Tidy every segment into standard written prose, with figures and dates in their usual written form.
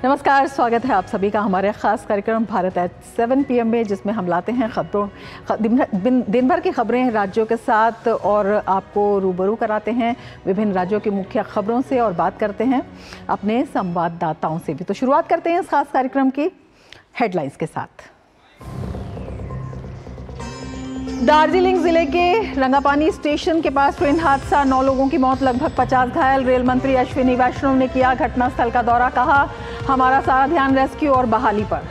नमस्कार, स्वागत है आप सभी का हमारे खास कार्यक्रम भारत एट 7 PM में, जिसमें हम लाते हैं दिन भर की खबरें राज्यों के साथ और आपको रूबरू कराते हैं विभिन्न राज्यों की मुख्य खबरों से और बात करते हैं अपने संवाददाताओं से भी। तो शुरुआत करते हैं इस खास कार्यक्रम की हेडलाइंस के साथ। दार्जिलिंग जिले के रंगापानी स्टेशन के पास ट्रेन हादसा, 9 लोगों की मौत, लगभग 50 घायल। रेल मंत्री अश्विनी वैष्णव ने किया घटनास्थल का दौरा, कहा हमारा सारा ध्यान रेस्क्यू और बहाली पर।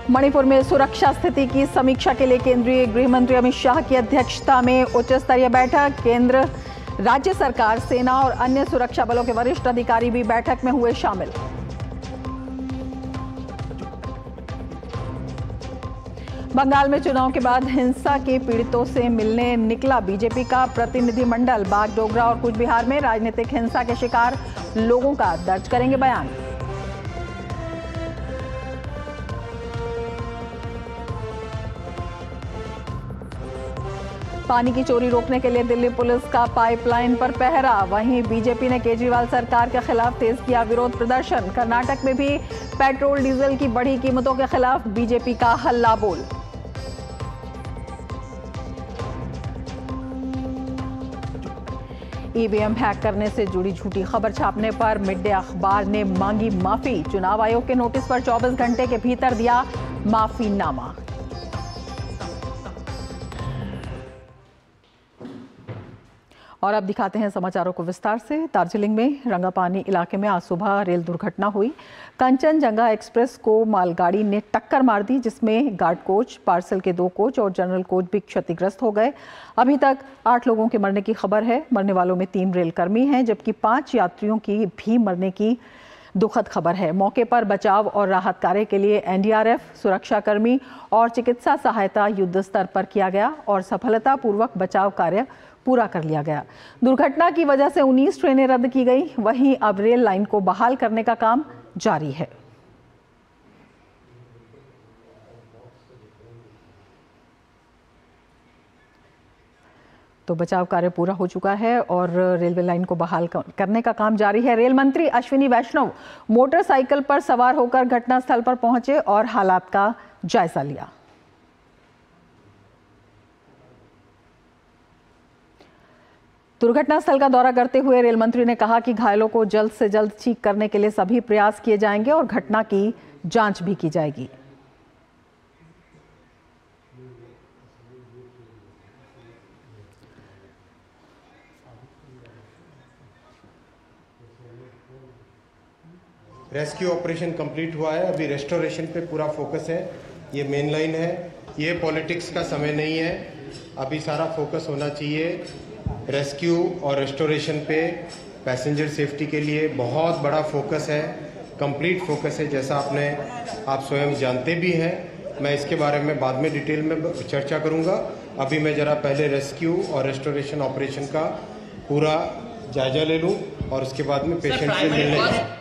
मणिपुर में सुरक्षा स्थिति की समीक्षा के लिए केंद्रीय गृह मंत्री अमित शाह की अध्यक्षता में उच्च स्तरीय बैठक। केंद्र, राज्य सरकार, सेना और अन्य सुरक्षा बलों के वरिष्ठ अधिकारी भी बैठक में हुए शामिल। बंगाल में चुनाव के बाद हिंसा के पीड़ितों से मिलने निकला बीजेपी का प्रतिनिधिमंडल। बागडोगरा और कूच बिहार में राजनीतिक हिंसा के शिकार लोगों का दर्ज करेंगे बयान। पानी की चोरी रोकने के लिए दिल्ली पुलिस का पाइपलाइन पर पहरा। वहीं बीजेपी ने केजरीवाल सरकार के खिलाफ तेज किया विरोध प्रदर्शन। कर्नाटक में भी पेट्रोल डीजल की बढ़ी कीमतों के खिलाफ बीजेपी का हल्ला बोल। ईवीएम हैक करने से जुड़ी झूठी खबर छापने पर मिड डे अखबार ने मांगी माफी। चुनाव आयोग के नोटिस पर 24 घंटे के भीतर दिया माफीनामा। और अब दिखाते हैं समाचारों को विस्तार से। दार्जिलिंग में रंगापानी इलाके में आज सुबह रेल दुर्घटना हुई। कंचनजंगा एक्सप्रेस को मालगाड़ी ने टक्कर मार दी, जिसमें गार्ड कोच, पार्सल के 2 कोच और जनरल कोच भी क्षतिग्रस्त हो गए। अभी तक 8 लोगों के मरने की खबर है। मरने वालों में 3 रेलकर्मी हैं, जबकि 5 यात्रियों की भी मरने की दुखद खबर है। मौके पर बचाव और राहत कार्य के लिए एनडीआरएफ, सुरक्षाकर्मी और चिकित्सा सहायता युद्ध स्तर पर किया गया और सफलतापूर्वक बचाव कार्य पूरा कर लिया गया। दुर्घटना की वजह से 19 ट्रेनें रद्द की गई। वहीं अब रेल लाइन को बहाल करने का काम जारी है। तो बचाव कार्य पूरा हो चुका है और रेलवे लाइन को बहाल करने का काम जारी है। रेल मंत्री अश्विनी वैष्णव मोटरसाइकिल पर सवार होकर घटनास्थल पर पहुंचे और हालात का जायजा लिया। दुर्घटना स्थल का दौरा करते हुए रेल मंत्री ने कहा कि घायलों को जल्द से जल्द ठीक करने के लिए सभी प्रयास किए जाएंगे और घटना की जांच भी की जाएगी। रेस्क्यू ऑपरेशन कंप्लीट हुआ है। अभी रेस्टोरेशन पे पूरा फोकस है। ये मेन लाइन है, ये पॉलिटिक्स का समय नहीं है। अभी सारा फोकस होना चाहिए रेस्क्यू और रेस्टोरेशन पे। पैसेंजर सेफ्टी के लिए बहुत बड़ा फोकस है, कंप्लीट फोकस है, जैसा आप स्वयं जानते भी हैं। मैं इसके बारे में बाद में डिटेल में चर्चा करूंगा। अभी मैं जरा पहले रेस्क्यू और रेस्टोरेशन ऑपरेशन का पूरा जायजा ले लूं और उसके बाद में पेशेंट से मिलने।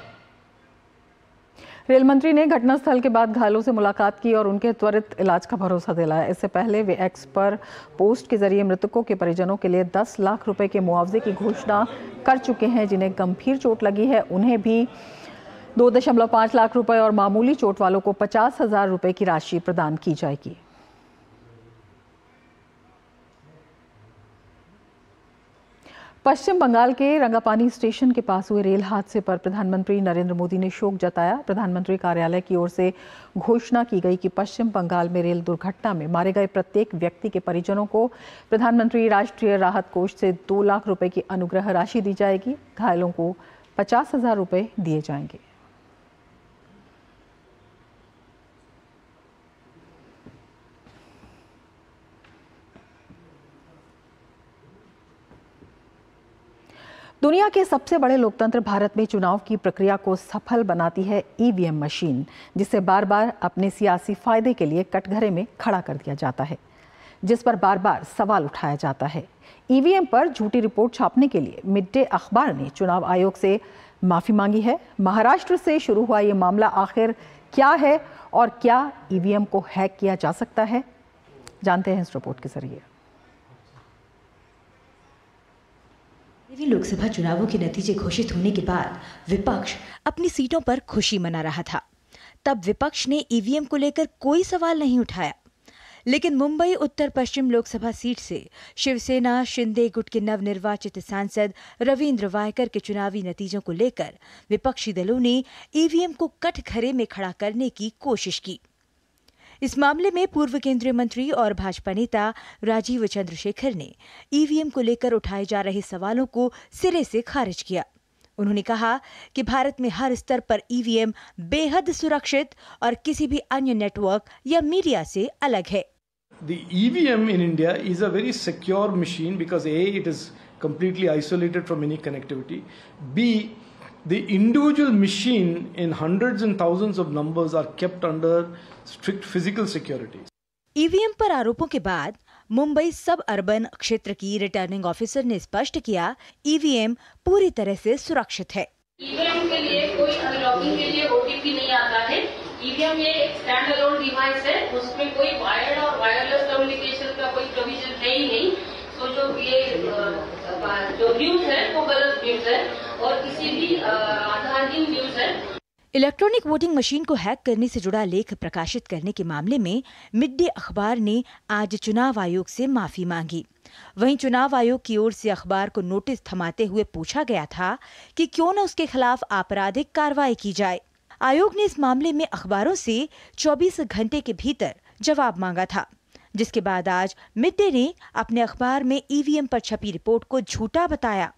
रेल मंत्री ने घटनास्थल के बाद घायलों से मुलाकात की और उनके त्वरित इलाज का भरोसा दिलाया। इससे पहले वे एक्स पर पोस्ट के जरिए मृतकों के परिजनों के लिए 10 लाख रुपए के मुआवजे की घोषणा कर चुके हैं। जिन्हें गंभीर चोट लगी है उन्हें भी 2.5 लाख रुपए और मामूली चोट वालों को 50,000 रुपए की राशि प्रदान की जाएगी। पश्चिम बंगाल के रंगापानी स्टेशन के पास हुए रेल हादसे पर प्रधानमंत्री नरेंद्र मोदी ने शोक जताया। प्रधानमंत्री कार्यालय की ओर से घोषणा की गई कि पश्चिम बंगाल में रेल दुर्घटना में मारे गए प्रत्येक व्यक्ति के परिजनों को प्रधानमंत्री राष्ट्रीय राहत कोष से 2 लाख रुपए की अनुग्रह राशि दी जाएगी। घायलों को 50,000 रुपए दिए जाएंगे। दुनिया के सबसे बड़े लोकतंत्र भारत में चुनाव की प्रक्रिया को सफल बनाती है ईवीएम मशीन, जिसे बार बार अपने सियासी फायदे के लिए कटघरे में खड़ा कर दिया जाता है, जिस पर बार बार सवाल उठाया जाता है। ईवीएम पर झूठी रिपोर्ट छापने के लिए मिड डे अखबार ने चुनाव आयोग से माफी मांगी है। महाराष्ट्र से शुरू हुआ ये मामला आखिर क्या है और क्या ईवीएम को हैक किया जा सकता है, जानते हैं इस रिपोर्ट के जरिए। लोकसभा चुनावों के नतीजे घोषित होने के बाद विपक्ष अपनी सीटों पर खुशी मना रहा था। तब विपक्ष ने ईवीएम को लेकर कोई सवाल नहीं उठाया, लेकिन मुंबई उत्तर पश्चिम लोकसभा सीट से शिवसेना शिंदे गुट के नवनिर्वाचित सांसद रविंद्र वायकर के चुनावी नतीजों को लेकर विपक्षी दलों ने ईवीएम को कटघरे में खड़ा करने की कोशिश की। इस मामले में पूर्व केंद्रीय मंत्री और भाजपा नेता राजीव चंद्रशेखर ने ईवीएम को लेकर उठाए जा रहे सवालों को सिरे से खारिज किया। उन्होंने कहा कि भारत में हर स्तर पर ईवीएम बेहद सुरक्षित और किसी भी अन्य नेटवर्क या मीडिया से अलग है। The EVM in India is a very secure machine because A, it is completely isolated from any connectivity. B, the individual machine in hundreds and thousands of numbers are kept under strict physical security. EVM पर आरोपों के बाद मुंबई सब urban क्षेत्र की returning officer ने स्पष्ट किया, ईवीएम पूरी तरह से सुरक्षित है। ईवीएम के लिए कोई अनलॉकिंग के लिए ओटीपी नहीं आता है। ईवीएम ये एक स्टैंड अलोन डिवाइस है, उसमें कोई वायर्ड और वायरलेस कम्युनिकेशन का कोई प्रोविजन है ही नहीं। तो जो न्यूज है वो गलत न्यूज है और किसी भी आधारहीन न्यूज है। इलेक्ट्रॉनिक वोटिंग मशीन को हैक करने से जुड़ा लेख प्रकाशित करने के मामले में मिड डे अखबार ने आज चुनाव आयोग से माफी मांगी। वहीं चुनाव आयोग की ओर से अखबार को नोटिस थमाते हुए पूछा गया था कि क्यों न उसके खिलाफ आपराधिक कार्रवाई की जाए। आयोग ने इस मामले में अखबारों से 24 घंटे के भीतर जवाब मांगा था, जिसके बाद आज मिड डे ने अपने अखबार में ईवीएम पर छपी रिपोर्ट को झूठा बताया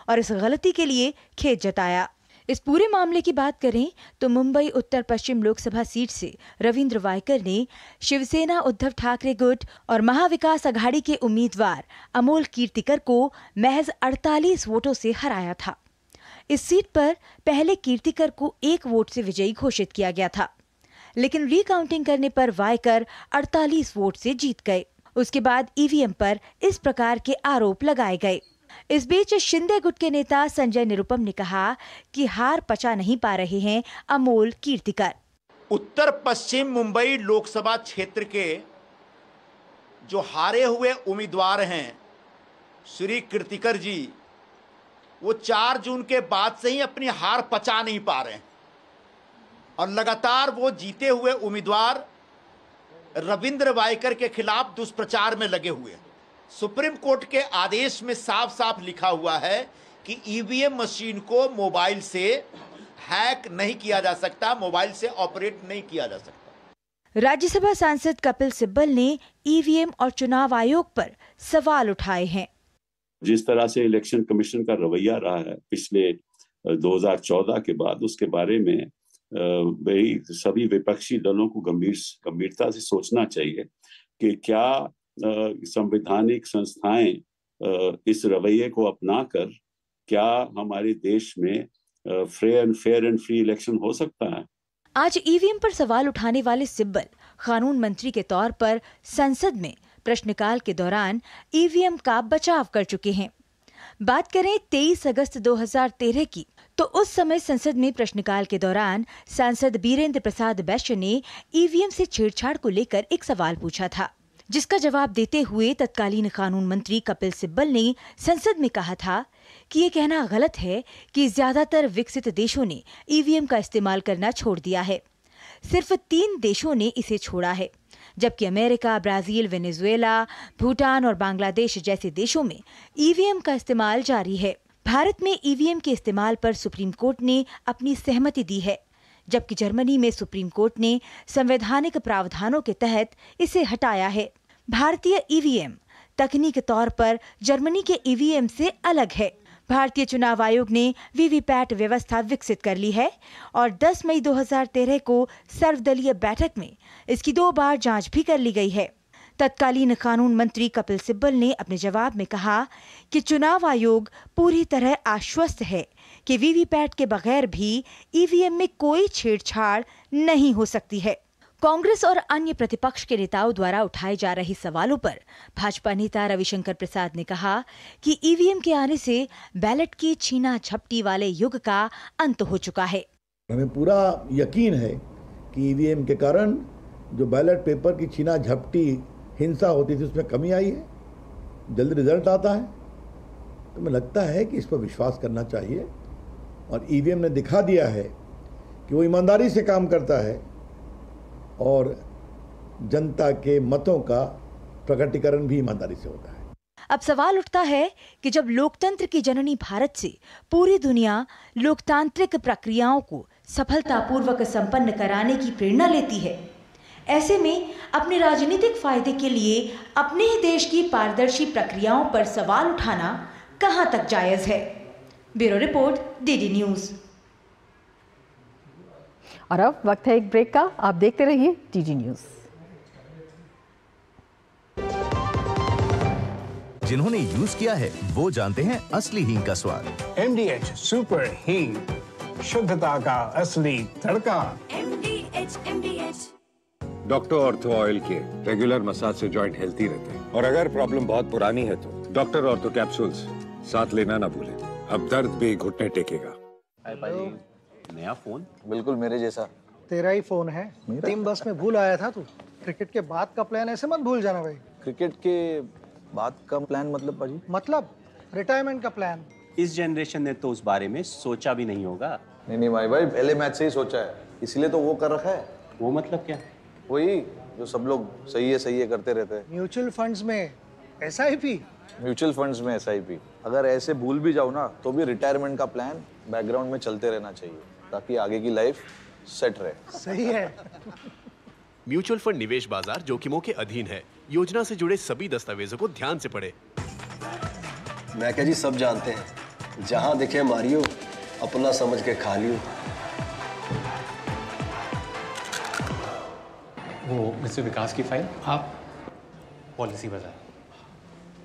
और इस गलती के लिए खेद जताया। इस पूरे मामले की बात करें तो मुंबई उत्तर पश्चिम लोकसभा सीट से रविंद्र वायकर ने शिवसेना उद्धव ठाकरे गुट और महाविकास अघाड़ी के उम्मीदवार अमोल कीर्तिकर को महज 48 वोटों से हराया था। इस सीट पर पहले कीर्तिकर को 1 वोट से विजयी घोषित किया गया था, लेकिन रीकाउंटिंग करने पर वायकर 48 वोट से जीत गए। उसके बाद ईवीएम पर इस प्रकार के आरोप लगाए गए। इस बीच शिंदे गुट के नेता संजय निरुपम ने कहा कि हार पचा नहीं पा रहे हैं अमोल कीर्तिकर। उत्तर पश्चिम मुंबई लोकसभा क्षेत्र के जो हारे हुए उम्मीदवार हैं श्री कीर्तिकर जी, वो 4 जून के बाद से ही अपनी हार पचा नहीं पा रहे हैं और लगातार वो जीते हुए उम्मीदवार रविंद्र वायकर के खिलाफ दुष्प्रचार में लगे हुए हैं। सुप्रीम कोर्ट के आदेश में साफ साफ लिखा हुआ है कि ईवीएम मशीन को मोबाइल से हैक नहीं किया जा सकता, मोबाइल से ऑपरेट नहीं किया जा सकता। राज्यसभा सांसद कपिल सिब्बल ने ईवीएम और चुनाव आयोग पर सवाल उठाए हैं। जिस तरह से इलेक्शन कमीशन का रवैया रहा है पिछले 2014 के बाद, उसके बारे में सभी विपक्षी दलों को गंभीरता से सोचना चाहिए कि क्या संवैधानिक संस्थाएं इस रवैये को अपनाकर क्या हमारे देश में फेयर एंड फ्री इलेक्शन हो सकता है। आज ईवीएम पर सवाल उठाने वाले सिब्बल कानून मंत्री के तौर पर संसद में प्रश्नकाल के दौरान ईवीएम का बचाव कर चुके हैं। बात करें 23 अगस्त 2013 की, तो उस समय संसद में प्रश्नकाल के दौरान सांसद बीरेंद्र प्रसाद बैश्य ने ईवीएम से छेड़छाड़ को लेकर एक सवाल पूछा था, जिसका जवाब देते हुए तत्कालीन कानून मंत्री कपिल सिब्बल ने संसद में कहा था कि ये कहना गलत है कि ज्यादातर विकसित देशों ने ईवीएम का इस्तेमाल करना छोड़ दिया है। सिर्फ 3 देशों ने इसे छोड़ा है, जबकि अमेरिका, ब्राजील, वेनेजुएला, भूटान और बांग्लादेश जैसे देशों में ईवीएम का इस्तेमाल जारी है। भारत में ईवीएम के इस्तेमाल पर सुप्रीम कोर्ट ने अपनी सहमति दी है, जबकि जर्मनी में सुप्रीम कोर्ट ने संवैधानिक प्रावधानों के तहत इसे हटाया है। भारतीय ईवीएम तकनीकी तौर पर जर्मनी के ईवीएम से अलग है। भारतीय चुनाव आयोग ने वीवीपैट व्यवस्था विकसित कर ली है और 10 मई 2013 को सर्वदलीय बैठक में इसकी 2 बार जांच भी कर ली गई है। तत्कालीन कानून मंत्री कपिल सिब्बल ने अपने जवाब में कहा कि चुनाव आयोग पूरी तरह आश्वस्त है कि वीवीपैट के बगैर भी ईवीएम में कोई छेड़छाड़ नहीं हो सकती है। कांग्रेस और अन्य प्रतिपक्ष के नेताओं द्वारा उठाए जा रहे सवालों पर भाजपा नेता रविशंकर प्रसाद ने कहा कि ईवीएम के आने से बैलेट की छीना झपटी वाले युग का अंत हो चुका है। हमें पूरा यकीन है कि ईवीएम के कारण जो बैलेट पेपर की छीना झपटी हिंसा होती थी उसमें कमी आई है। जल्द रिजल्ट आता है, तो मुझे लगता है कि इस पर विश्वास करना चाहिए और ईवीएम ने दिखा दिया है कि वो ईमानदारी से काम करता है और जनता के मतों का प्रकटीकरण भी ईमानदारी से होता है। अब सवाल उठता है कि जब लोकतंत्र की जननी भारत से पूरी दुनिया लोकतांत्रिक प्रक्रियाओं को सफलतापूर्वक संपन्न कराने की प्रेरणा लेती है, ऐसे में अपने राजनीतिक फायदे के लिए अपने ही देश की पारदर्शी प्रक्रियाओं पर सवाल उठाना कहां तक जायज है। Bureau report, DD news. और अब वक्त है एक ब्रेक का। आप देखते रहिए डीडी न्यूज। जिन्होंने यूज किया है वो जानते हैं असली हींग का स्वाद। MDH सुपर हींग, शुद्धता का असली तड़का। MDH। डॉक्टर ऑर्थो ऑयल के रेगुलर मसाज से जॉइंट हेल्थी रहते हैं और अगर प्रॉब्लम बहुत पुरानी है तो डॉक्टर ऑर्थो कैप्सूल्स साथ लेना ना भूलें। अब दर्द भी घुटने टेकेगा। नया फोन? बिल्कुल मेरे जैसा। तेरा ही फोन है। टीम बस में भूल आया था तू। क्रिकेट के बाद का प्लान ऐसे मत भूल जाना भाई। क्रिकेट के बाद का प्लान मतलब पाजी? मतलब रिटायरमेंट का प्लान। इस जनरेशन ने तो उस बारे में सोचा भी नहीं होगा। नहीं भाई पहले मैच से ही सोचा है, इसलिए तो वो कर रखा है। वो मतलब क्या? वही जो सब लोग सही है करते रहते हैं। म्यूचुअल फंड्स में SIP। म्यूचुअल फंड्स में SIP। अगर ऐसे भूल भी जाओ ना तो भी रिटायरमेंट का प्लान बैकग्राउंड में चलते रहना चाहिए ताकि आगे की लाइफ सेट रहे। सही है। म्यूचुअल फंड निवेश बाजार जोखिमों के अधीन है। योजना से जुड़े सभी दस्तावेजों को ध्यान से पढ़ें। मैं क्या जी सब जानते हैं, जहां दिखे मारियो, अपना समझ के खा लियो। वो मिस्टर विकास की फाइल आप पॉलिसी बाजार।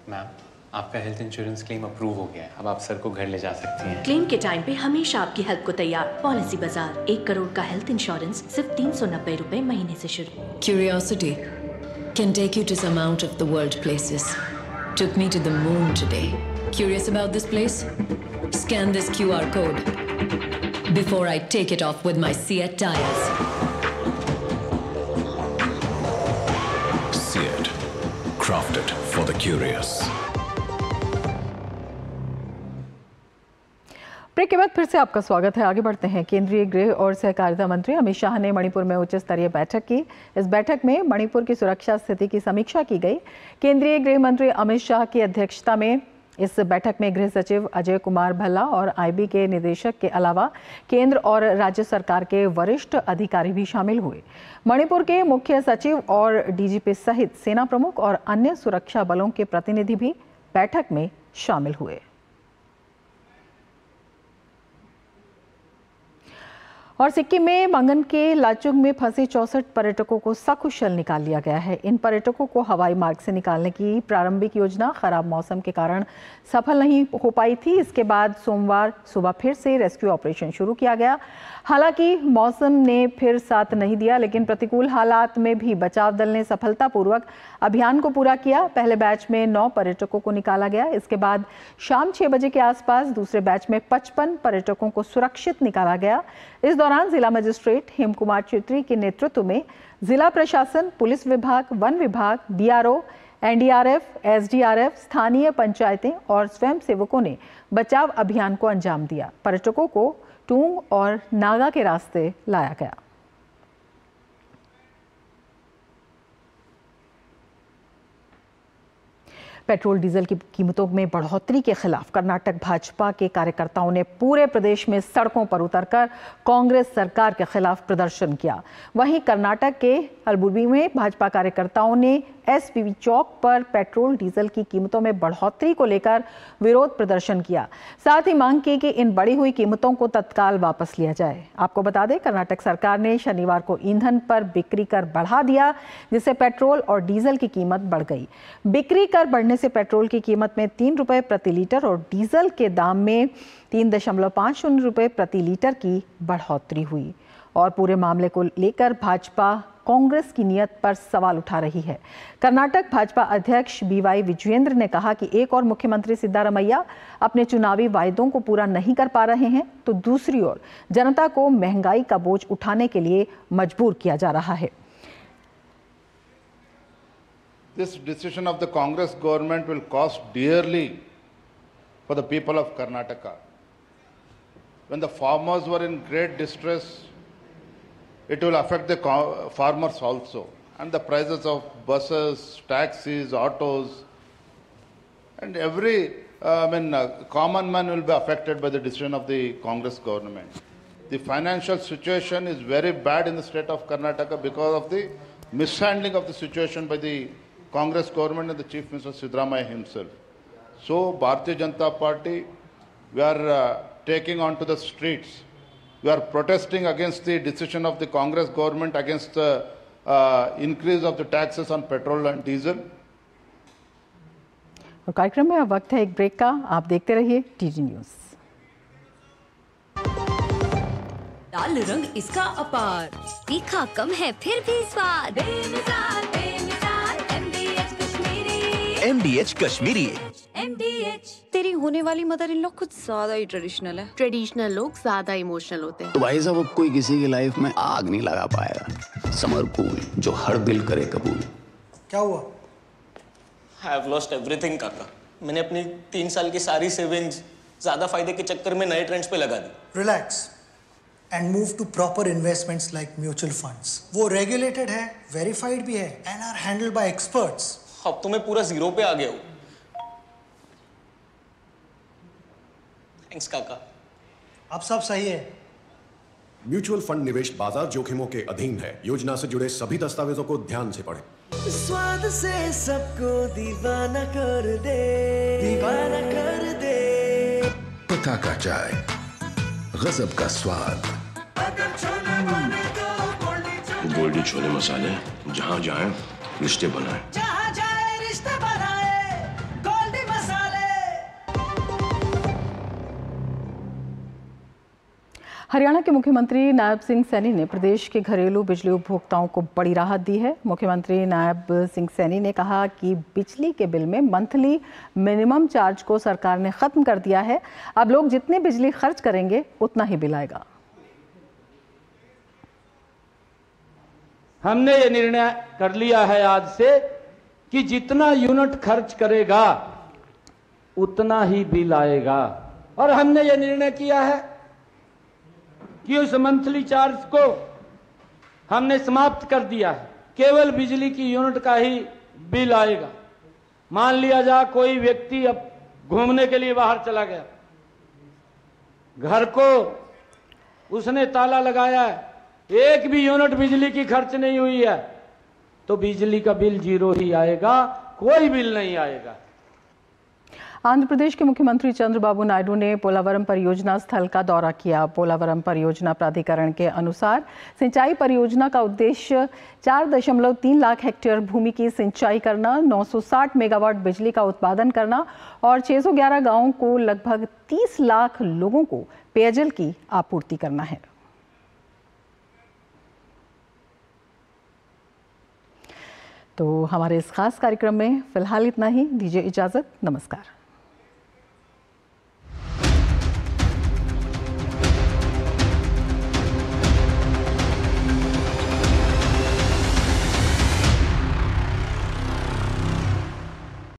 मैम, आपका हेल्थ इंश्योरेंस क्लेम अप्रूव हो गया है। अब आप सर को घर ले जा सकती हैं। क्लेम के टाइम पे हमेशा आपकी हेल्प को तैयार। पॉलिसी बाजार। 1 करोड़ का हेल्थ इंश्योरेंस सिर्फ 390 रुपए महीने से शुरू। Curiosity can take you to some out of the world places. Took me to the moon today. Curious about this place? Scan this QR code before I take it off with my Seat tires. Seat, crafted for the curious. Break के बाद फिर से आपका स्वागत है। आगे बढ़ते हैं। केंद्रीय गृह और सहकारिता मंत्री अमित शाह ने मणिपुर में उच्च स्तरीय बैठक की। इस बैठक में मणिपुर की सुरक्षा स्थिति की समीक्षा की गई। केंद्रीय गृह मंत्री अमित शाह की अध्यक्षता में इस बैठक में गृह सचिव अजय कुमार भल्ला और IB के निदेशक के अलावा केंद्र और राज्य सरकार के वरिष्ठ अधिकारी भी शामिल हुए। मणिपुर के मुख्य सचिव और DGP सहित सेना प्रमुख और अन्य सुरक्षा बलों के प्रतिनिधि भी बैठक में शामिल हुए। और सिक्किम में मंगन के लाचुंग में फंसे 64 पर्यटकों को सकुशल निकाल लिया गया है। इन पर्यटकों को हवाई मार्ग से निकालने की प्रारंभिक योजना खराब मौसम के कारण सफल नहीं हो पाई थी। इसके बाद सोमवार सुबह फिर से रेस्क्यू ऑपरेशन शुरू किया गया। हालांकि मौसम ने फिर साथ नहीं दिया, लेकिन प्रतिकूल हालात में भी बचाव दल ने सफलतापूर्वक अभियान को पूरा किया। पहले बैच में 9 पर्यटकों को निकाला गया। इसके बाद शाम 6 बजे के आसपास दूसरे बैच में 55 पर्यटकों को सुरक्षित निकाला गया। इस दौरान जिला मजिस्ट्रेट हेम कुमार चित्री के नेतृत्व में जिला प्रशासन, पुलिस विभाग, वन विभाग, DRO, NDRF, SDRF, स्थानीय पंचायतें और स्वयंसेवकों ने बचाव अभियान को अंजाम दिया। पर्यटकों को टूंग और नागा के रास्ते लाया गया। पेट्रोल डीजल की कीमतों में बढ़ोतरी के खिलाफ कर्नाटक भाजपा के कार्यकर्ताओं ने पूरे प्रदेश में सड़कों पर उतरकर कांग्रेस सरकार के खिलाफ प्रदर्शन किया। वहीं कर्नाटक के कलबुर्गी में भाजपा कार्यकर्ताओं ने SPV चौक पर पेट्रोल डीजल की कीमतों में बढ़ोतरी को लेकर विरोध प्रदर्शन किया। साथ ही मांग की कि इन बढ़ी हुई कीमतों को तत्काल वापस लिया जाए। आपको बता दें, कर्नाटक सरकार ने शनिवार को ईंधन पर बिक्री कर बढ़ा दिया, जिससे पेट्रोल और डीजल की कीमत बढ़ गई। बिक्री कर बढ़ने से पेट्रोल की कीमत में 3 रुपए प्रति लीटर और डीजल के दाम में 3.50 रुपए प्रति लीटर की बढ़ोतरी हुई। और पूरे मामले को लेकर भाजपा कांग्रेस की नीयत पर सवाल उठा रही है। कर्नाटक भाजपा अध्यक्ष BY विजयेंद्र ने कहा कि एक और मुख्यमंत्री सिद्धारमैया अपने चुनावी वायदों को पूरा नहीं कर पा रहे हैं, तो दूसरी ओर जनता को महंगाई का बोझ उठाने के लिए मजबूर किया जा रहा है। This decision of the Congress government will cost dearly for the people of Karnataka. When the farmers were in great distress, it will affect the farmers also. And the prices of buses, taxis, autos, and every common man will be affected by the decision of the Congress government. The financial situation is very bad in the state of Karnataka because of the mishandling of the situation by the Congress government and the Chief Minister Siddaramaiah himself. So, Bharatiya Janata Party, we are taking on to the streets. We are protesting against the decision of the Congress government against the increase of the taxes on petrol and diesel. और कार्यक्रम में अब वक्त है एक break का। आप देखते रहिए टीजी न्यूज़। लाल रंग इसका अपार, तीखा कम है फिर भी स्वाद। बेमिसाल बेमिसाल MDH Kashmiri. MDH Kashmiri. MDH। तेरी होने वाली मदर इन लॉ कुछ ज्यादा ही ट्रेडिशनल है। ट्रेडिशनल लोग ज्यादा इमोशनल होते हैं। तो भाई साहब, अब कोई किसी की लाइफ में आग नहीं लगा पाएगा। समर कूल, जो हर दिल करे कबूल। क्या हुआ? I have lost everything काका। मैंने अपनी 3 साल की सारी सेविंग्स ज्यादा फायदे के चक्कर में नए ट्रेंड्स पे लगा दी। Relax and move to proper investments like mutual funds. वो regulated है, verified भी है and are handled by experts. अब तो मैं पूरा जीरो पे आ गया हूँ। थैंक्स काका। अब सब सही है। म्यूचुअल फंड निवेश बाजार जोखिमों के अधीन है। योजना से जुड़े सभी दस्तावेजों को ध्यान से पढ़ें। स्वाद से सबको दीवाना कर दे, दीवाना कर दे। पता का चाय, गजब का स्वाद। गोल्डी छोले मसाले, जहाँ जाए रिश्ते बनाए। जहाँ जाए रिश्ते बनाए, गोल्डी मसाले। हरियाणा के मुख्यमंत्री नायब सिंह सैनी ने प्रदेश के घरेलू बिजली उपभोक्ताओं को बड़ी राहत दी है। मुख्यमंत्री नायब सिंह सैनी ने कहा कि बिजली के बिल में मंथली मिनिमम चार्ज को सरकार ने खत्म कर दिया है। अब लोग जितनी बिजली खर्च करेंगे उतना ही बिल आएगा। हमने ये निर्णय कर लिया है आज से कि जितना यूनिट खर्च करेगा उतना ही बिल आएगा। और हमने ये निर्णय किया है कि उस मंथली चार्ज को हमने समाप्त कर दिया है। केवल बिजली की यूनिट का ही बिल आएगा। मान लिया जा कोई व्यक्ति अब घूमने के लिए बाहर चला गया, घर को उसने ताला लगाया है, एक भी यूनिट बिजली की खर्च नहीं हुई है, तो बिजली का बिल जीरो ही आएगा, कोई बिल नहीं आएगा। आंध्र प्रदेश के मुख्यमंत्री चंद्रबाबू नायडू ने पोलावरम परियोजना स्थल का दौरा किया। पोलावरम परियोजना प्राधिकरण के अनुसार सिंचाई परियोजना का उद्देश्य 4.3 लाख हेक्टेयर भूमि की सिंचाई करना, 960 मेगावाट बिजली का उत्पादन करना और 611 गांवों को लगभग 30 लाख लोगों को पेयजल की आपूर्ति करना है। तो हमारे इस खास कार्यक्रम में फिलहाल इतना ही। दीजिए इजाजत। नमस्कार।